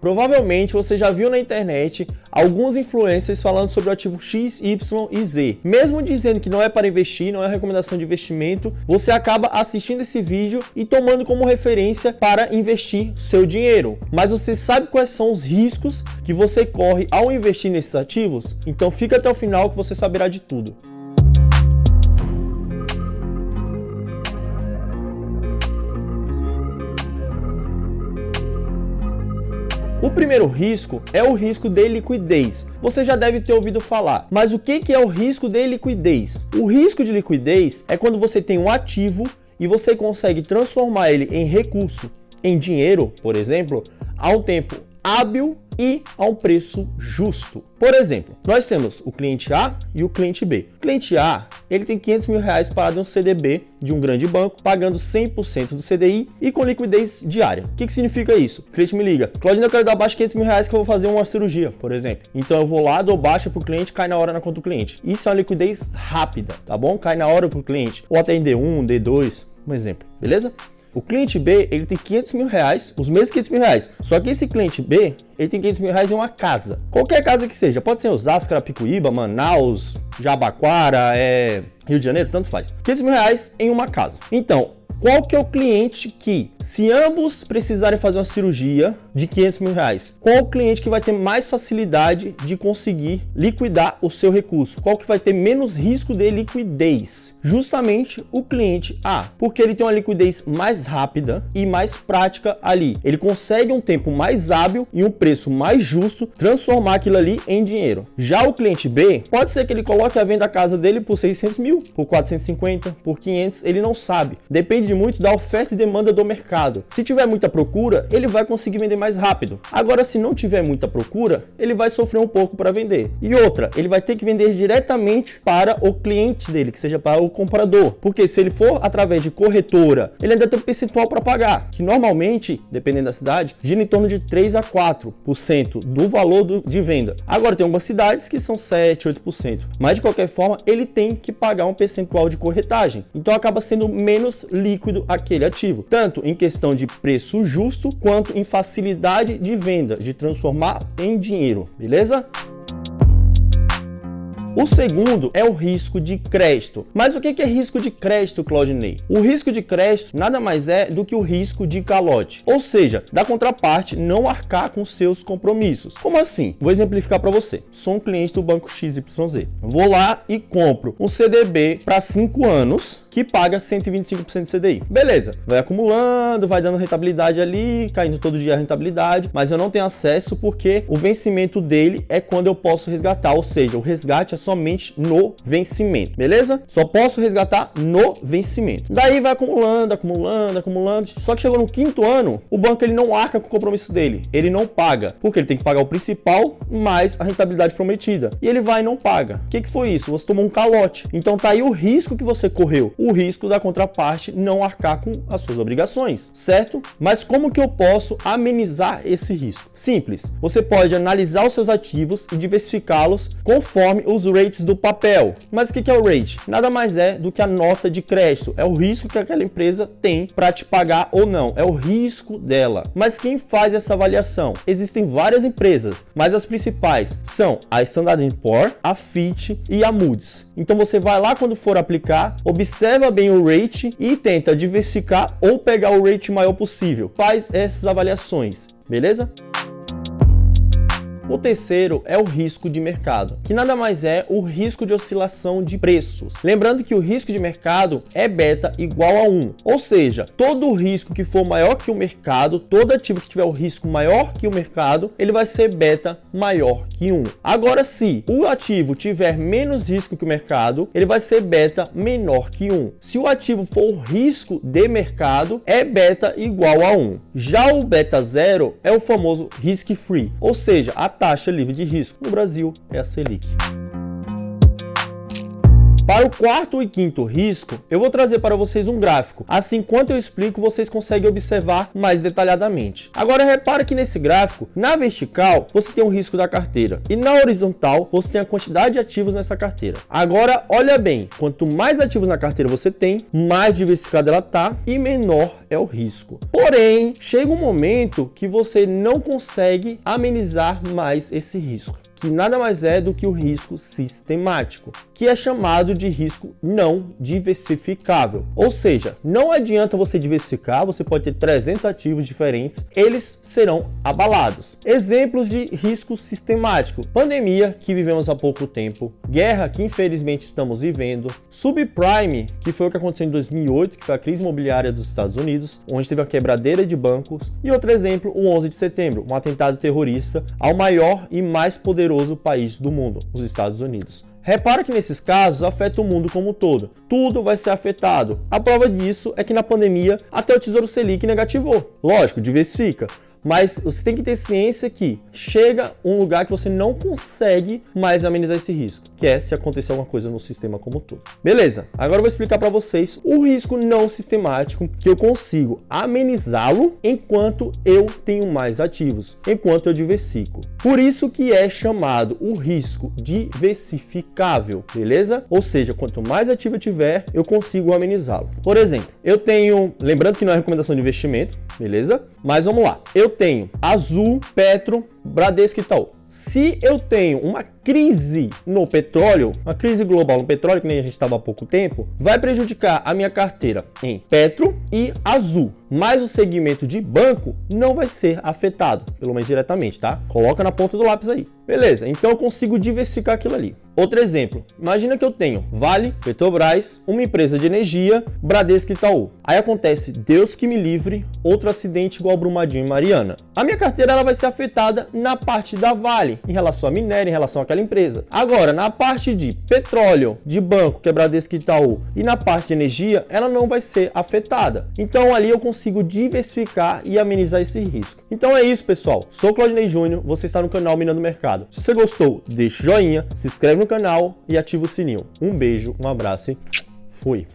Provavelmente você já viu na internet alguns influencers falando sobre o ativo X, Y e Z. Mesmo dizendo que não é para investir, não é recomendação de investimento, você acaba assistindo esse vídeo e tomando como referência para investir seu dinheiro. Mas você sabe quais são os riscos que você corre ao investir nesses ativos? Então fica até o final que você saberá de tudo. O primeiro risco é o risco de liquidez. Você já deve ter ouvido falar, mas o que é o risco de liquidez? O risco de liquidez é quando você tem um ativo e você consegue transformar ele em recurso, em dinheiro, por exemplo, a um tempo hábil e a um preço justo. Por exemplo, nós temos o cliente A e o cliente B. O cliente A, ele tem R$500 mil parado em um CDB de um grande banco, pagando 100% do CDI e com liquidez diária. O que significa isso? O cliente me liga: Claudinho, eu quero dar baixa R$500 mil que eu vou fazer uma cirurgia, por exemplo. Então eu vou lá, dou baixa pro cliente, cai na hora na conta do cliente. Isso é uma liquidez rápida, tá bom? Cai na hora pro cliente, ou até em D1, D2, um exemplo, beleza? O cliente B, ele tem R$500 mil, os mesmos R$500 mil. Só que esse cliente B, ele tem R$500 mil em uma casa. Qualquer casa que seja. Pode ser Osasco, Carapicuíba, Manaus, Jabaquara, Rio de Janeiro, tanto faz. R$500 mil em uma casa. Então, qual que é o cliente que, se ambos precisarem fazer uma cirurgia de R$500 mil, qual o cliente que vai ter mais facilidade de conseguir liquidar o seu recurso? Qual que vai ter menos risco de liquidez? Justamente o cliente A, porque ele tem uma liquidez mais rápida e mais prática ali. Ele consegue um tempo mais hábil e um preço mais justo transformar aquilo ali em dinheiro. Já o cliente B, pode ser que ele coloque a venda da casa dele por 600 mil, por 450, por 500, ele não sabe. Depende muito da oferta e demanda do mercado. Se tiver muita procura, ele vai conseguir vender mais rápido. Agora, se não tiver muita procura, ele vai sofrer um pouco para vender. E outra, ele vai ter que vender diretamente para o cliente dele, que seja para o comprador. Porque se ele for através de corretora, ele ainda tem um percentual para pagar, que normalmente, dependendo da cidade, gira em torno de 3 a 4% do valor de venda. Agora, tem algumas cidades que são 7, 8%. Mas, de qualquer forma, ele tem que pagar um percentual de corretagem. Então, acaba sendo menos líquido aquele ativo, tanto em questão de preço justo, quanto em facilidade de venda, de transformar em dinheiro, beleza? O segundo é o risco de crédito. Mas o que é risco de crédito, Claudinei? O risco de crédito nada mais é do que o risco de calote, ou seja, da contraparte não arcar com seus compromissos. Como assim? Vou exemplificar para você. Sou um cliente do banco XYZ. Vou lá e compro um CDB para 5 anos que paga 125% de CDI. Beleza, vai acumulando, vai dando rentabilidade ali, caindo todo dia a rentabilidade, mas eu não tenho acesso porque o vencimento dele é quando eu posso resgatar, ou seja, o resgate é somente no vencimento, beleza? Só posso resgatar no vencimento. Daí vai acumulando, acumulando, acumulando. Só que chegou no 5º ano, o banco ele não arca com o compromisso dele. Ele não paga, porque ele tem que pagar o principal mais a rentabilidade prometida. E ele vai e não paga. O que foi isso? Você tomou um calote. Então tá aí o risco que você correu. O risco da contraparte não arcar com as suas obrigações, certo? Mas como que eu posso amenizar esse risco? Simples. Você pode analisar os seus ativos e diversificá-los conforme os rates do papel. Mas o que é o rate? Nada mais é do que a nota de crédito. É o risco que aquela empresa tem para te pagar ou não. É o risco dela. Mas quem faz essa avaliação? Existem várias empresas, mas as principais são a Standard & Poor's, a Fitch e a Moody's. Então você vai lá quando for aplicar, observa bem o rate e tenta diversificar ou pegar o rate maior possível. Faz essas avaliações, beleza? O terceiro é o risco de mercado, que nada mais é o risco de oscilação de preços. Lembrando que o risco de mercado é beta igual a 1, ou seja, todo o risco que for maior que o mercado, todo ativo que tiver o risco maior que o mercado, ele vai ser beta maior que 1. Agora, se o ativo tiver menos risco que o mercado, ele vai ser beta menor que 1. Se o ativo for o risco de mercado, é beta igual a 1. Já o beta 0 é o famoso risk-free, ou seja, a taxa livre de risco no Brasil é a Selic. Para o quarto e quinto risco, eu vou trazer para vocês um gráfico. Assim, enquanto eu explico, vocês conseguem observar mais detalhadamente. Agora, repara que nesse gráfico, na vertical, você tem o risco da carteira e na horizontal, você tem a quantidade de ativos nessa carteira. Agora, olha bem, quanto mais ativos na carteira você tem, mais diversificada ela tá e menor é o risco. Porém, chega um momento que você não consegue amenizar mais esse risco, que nada mais é do que o risco sistemático, que é chamado de risco não diversificável. Ou seja, não adianta você diversificar, você pode ter 300 ativos diferentes, eles serão abalados. Exemplos de risco sistemático: pandemia, que vivemos há pouco tempo, guerra, que infelizmente estamos vivendo, subprime, que foi o que aconteceu em 2008, que foi a crise imobiliária dos Estados Unidos, onde teve a quebradeira de bancos, e outro exemplo, o 11 de setembro, um atentado terrorista ao maior e mais poderoso país do mundo, os Estados Unidos. Repara que nesses casos afeta o mundo como um todo. Tudo vai ser afetado. A prova disso é que na pandemia até o Tesouro Selic negativou. Lógico, diversifica. Mas você tem que ter ciência que chega um lugar que você não consegue mais amenizar esse risco, que é se acontecer alguma coisa no sistema como um todo. Beleza, agora eu vou explicar para vocês o risco não sistemático, que eu consigo amenizá-lo enquanto eu tenho mais ativos, enquanto eu diversifico. Por isso que é chamado o risco diversificável, beleza? Ou seja, quanto mais ativo eu tiver, eu consigo amenizá-lo. Por exemplo, eu tenho, lembrando que não é recomendação de investimento, beleza? Mas vamos lá. Eu tenho Azul, Petro, Bradesco e Itaú. Se eu tenho uma crise no petróleo, uma crise global no petróleo, que nem a gente estava há pouco tempo, vai prejudicar a minha carteira em Petro e Azul. Mas o segmento de banco não vai ser afetado, pelo menos diretamente, tá? Coloca na ponta do lápis aí. Beleza, então eu consigo diversificar aquilo ali. Outro exemplo, imagina que eu tenho Vale, Petrobras, uma empresa de energia, Bradesco e Itaú. Aí acontece, Deus que me livre, outro acidente igual Brumadinho e Mariana. A minha carteira ela vai ser afetada na parte da Vale, em relação a minério, em relação àquela empresa. Agora, na parte de petróleo, de banco, que é Bradesco e Itaú, e na parte de energia, ela não vai ser afetada. Então ali eu consigo diversificar e amenizar esse risco. Então é isso, pessoal. Sou o Claudinei Júnior, você está no canal Minando Mercado. Se você gostou, deixa o joinha, se inscreve no canal e ativa o sininho. Um beijo, um abraço e fui!